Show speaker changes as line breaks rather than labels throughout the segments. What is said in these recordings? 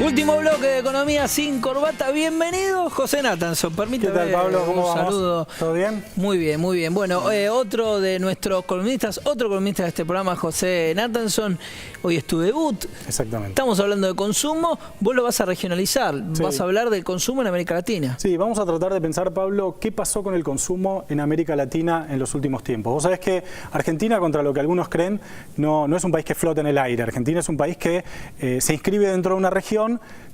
Último bloque de Economía sin Corbata. Bienvenido, José Nathanson. Permítame.
¿Qué tal, Pablo? ¿Cómo vamos?
Saludo.
¿Todo bien?
Muy bien, muy bien. Bueno, otro de nuestros columnistas, otro columnista de este programa, José Nathanson. Hoy es tu debut.
Exactamente.
Estamos hablando de consumo. Vos lo vas a regionalizar.
Sí.
Vas a hablar del consumo en América Latina.
Sí, vamos a tratar de pensar, Pablo, qué pasó con el consumo en América Latina en los últimos tiempos. Vos sabés que Argentina, contra lo que algunos creen, no es un país que flota en el aire. Argentina es un país que se inscribe dentro de una región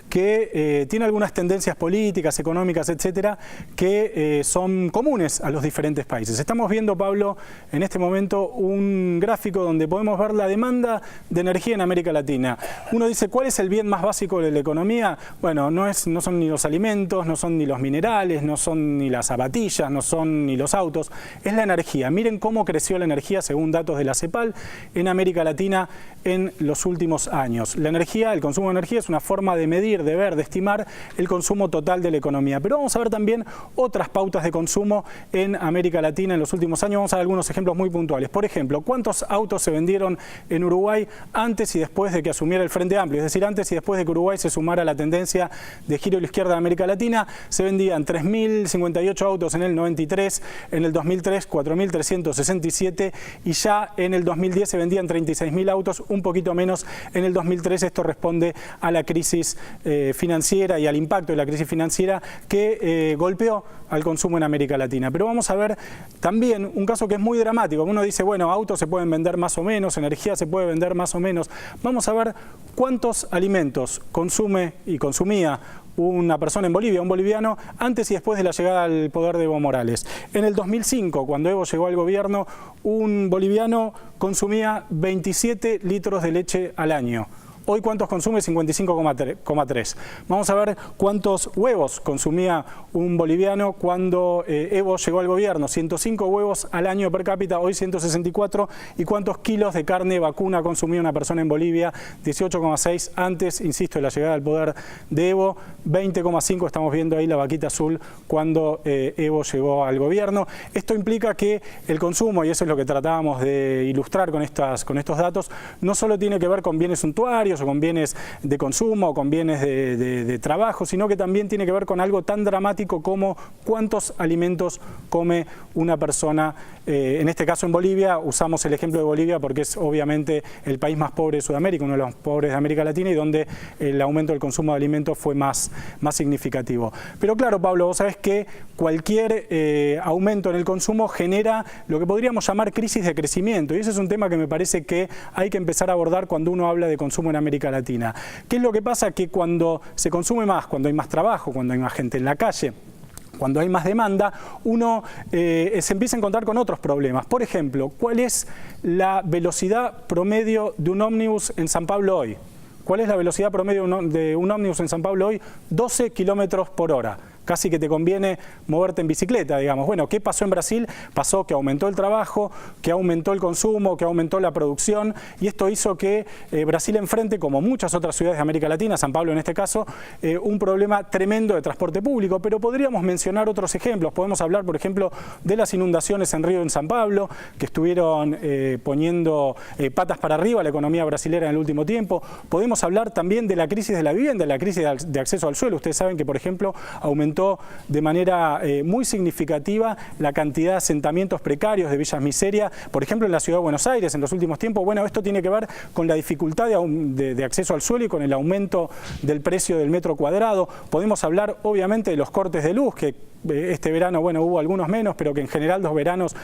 que tiene algunas tendencias políticas, económicas, etcétera, que son comunes a los diferentes países. Estamos viendo, Pablo, en este momento un gráfico donde podemos ver la demanda de energía en América Latina. Uno dice, ¿cuál es el bien más básico de la economía? Bueno, no son ni los alimentos, no son ni los minerales, no son ni las zapatillas, no son ni los autos, es la energía. Miren cómo creció la energía según datos de la CEPAL en América Latina en los últimos años. La energía, el consumo de energía es una forma de medir, de ver, de estimar el consumo total de la economía. Pero vamos a ver también otras pautas de consumo en América Latina en los últimos años. Vamos a ver algunos ejemplos muy puntuales. Por ejemplo, ¿cuántos autos se vendieron en Uruguay antes y después de que asumiera el Frente Amplio? Es decir, antes y después de que Uruguay se sumara a la tendencia de giro a la izquierda de América Latina. Se vendían 3.058 autos en el 93, en el 2003 4.367 y ya en el 2010 se vendían 36.000 autos, un poquito menos en el 2003. Esto responde a la crisis financiera y al impacto de la crisis financiera que golpeó al consumo en América Latina. Pero vamos a ver también un caso que es muy dramático. Uno dice, bueno, autos se pueden vender más o menos, energía se puede vender más o menos. Vamos a ver cuántos alimentos consume y consumía una persona en Bolivia, un boliviano, antes y después de la llegada al poder de Evo Morales. En el 2005, cuando Evo llegó al gobierno, un boliviano consumía 27 litros de leche al año. Hoy, ¿cuántos consume? 55,3. Vamos a ver cuántos huevos consumía un boliviano cuando Evo llegó al gobierno. 105 huevos al año per cápita, hoy 164. ¿Y cuántos kilos de carne vacuna consumía una persona en Bolivia? 18,6 antes, insisto, de la llegada al poder de Evo. 20,5 estamos viendo ahí la vaquita azul cuando Evo llegó al gobierno. Esto implica que el consumo, y eso es lo que tratábamos de ilustrar con estos datos, no solo tiene que ver con bienes suntuarios, o con bienes de consumo, o con bienes de trabajo, sino que también tiene que ver con algo tan dramático como cuántos alimentos come una persona. En este caso en Bolivia, usamos el ejemplo de Bolivia porque es obviamente el país más pobre de Sudamérica, uno de los pobres de América Latina y donde el aumento del consumo de alimentos fue más significativo. Pero claro, Pablo, vos sabés que cualquier aumento en el consumo genera lo que podríamos llamar crisis de crecimiento, y ese es un tema que me parece que hay que empezar a abordar cuando uno habla de consumo en América Latina. ¿Qué es lo que pasa? Que cuando se consume más, cuando hay más trabajo, cuando hay más gente en la calle, cuando hay más demanda, uno se empieza a encontrar con otros problemas. Por ejemplo, ¿cuál es la velocidad promedio de un ómnibus en San Pablo hoy? ¿Cuál es la velocidad promedio de un ómnibus en San Pablo hoy? 12 kilómetros por hora. Casi que te conviene moverte en bicicleta, digamos. Bueno, ¿qué pasó en Brasil? Pasó que aumentó el trabajo, que aumentó el consumo, que aumentó la producción, y esto hizo que Brasil enfrente, como muchas otras ciudades de América Latina, San Pablo en este caso, un problema tremendo de transporte público. Pero podríamos mencionar otros ejemplos. Podemos hablar, por ejemplo, de las inundaciones en Río en San Pablo, que estuvieron poniendo patas para arriba a la economía brasilera en el último tiempo. Podemos hablar también de la crisis de la vivienda, la crisis de acceso al suelo. Ustedes saben que, por ejemplo, aumentó de manera muy significativa la cantidad de asentamientos precarios de villas miseria, por ejemplo en la ciudad de Buenos Aires en los últimos tiempos. Bueno, esto tiene que ver con la dificultad de acceso al suelo y con el aumento del precio del metro cuadrado. Podemos hablar obviamente de los cortes de luz, que este verano, bueno, hubo algunos menos, pero que en general los veranos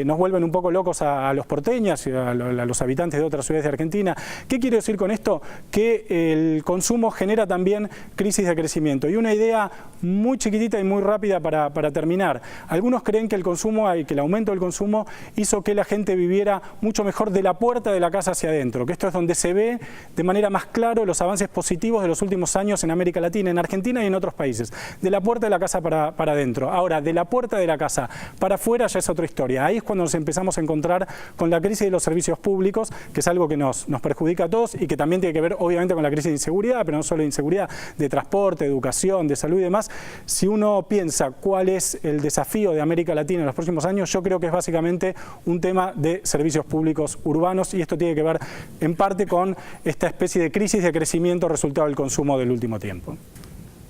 nos vuelven un poco locos a los porteños y a los habitantes de otras ciudades de Argentina. ¿Qué quiero decir con esto? Que el consumo genera también crisis de crecimiento. Y una idea muy chiquitita y muy rápida para terminar. Algunos creen que el consumo y que el aumento del consumo hizo que la gente viviera mucho mejor de la puerta de la casa hacia adentro, que esto es donde se ve de manera más clara los avances positivos de los últimos años en América Latina, en Argentina y en otros países. De la puerta de la casa para adentro. Ahora, de la puerta de la casa para afuera ya es otra historia. Ahí es cuando nos empezamos a encontrar con la crisis de los servicios públicos, que es algo que nos perjudica a todos y que también tiene que ver obviamente con la crisis de inseguridad, pero no solo de inseguridad, de transporte, de educación, de salud y demás, si uno piensa cuál es el desafío de América Latina en los próximos años, yo creo que es básicamente un tema de servicios públicos urbanos, y esto tiene que ver en parte con esta especie de crisis de crecimiento resultado del consumo del último tiempo.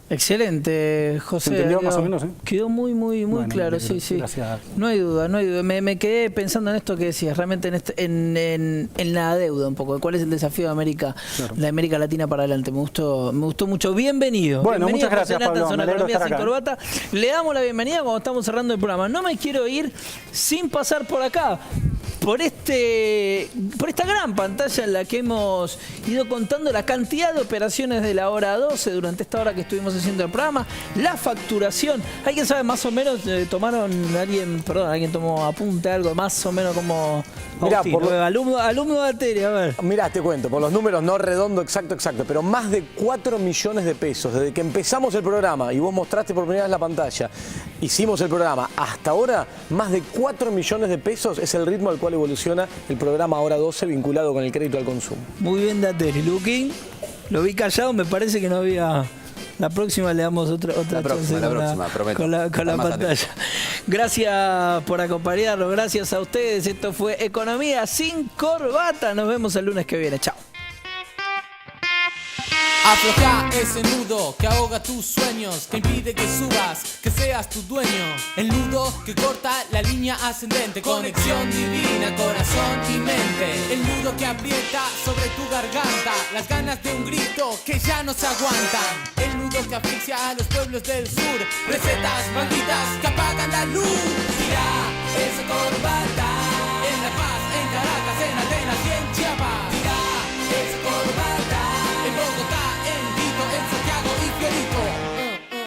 Excelente, José.
¿Se entendió más o menos?
Quedó muy bueno, claro, sí.
Gracias.
No hay duda. Me quedé pensando en esto que decías, realmente en la deuda un poco. ¿Cuál es el desafío de América Latina para adelante? Me gustó mucho. Bienvenido.
Bueno,
Bienvenido,
muchas gracias,
José
Pablo.
Nathanson,
Me alegro de
Economía
estar
sin
acá.
Corbata. Le damos la bienvenida cuando estamos cerrando el programa. No me quiero ir sin pasar por acá. Por esta gran pantalla en la que hemos ido contando la cantidad de operaciones de la hora 12 durante esta hora que estuvimos haciendo el programa, la facturación. ¿Alguien sabe más o menos? ¿Alguien tomó apunte algo más o menos como
Mirá,
alumno de materia? A ver.
Mirá, te cuento, por los números no redondo, exacto, pero más de 4 millones de pesos desde que empezamos el programa y vos mostraste por primera vez la pantalla, hicimos el programa, hasta ahora más de 4 millones de pesos es el ritmo al cual evoluciona el programa Hora 12 vinculado con el crédito al consumo.
Muy bien, Dateri. Luquín, lo vi callado, me parece que no había... La próxima le damos otra chance
prometo.
con la pantalla. Gracias por acompañarnos, gracias a ustedes. Esto fue Economía sin Corbata. Nos vemos el lunes que viene. Chao.
Afloja ese nudo que ahoga tus sueños, que impide que subas, que seas tu dueño. El nudo que corta la línea ascendente, conexión divina, corazón y mente. El nudo que aprieta sobre tu garganta, las ganas de un grito que ya no se aguantan. El nudo que asfixia a los pueblos del sur, recetas malditas que apagan la luz. Tira esa corbata, en La Paz, en Caracas, en Atenas y en Chiapas. Tira esa corbata.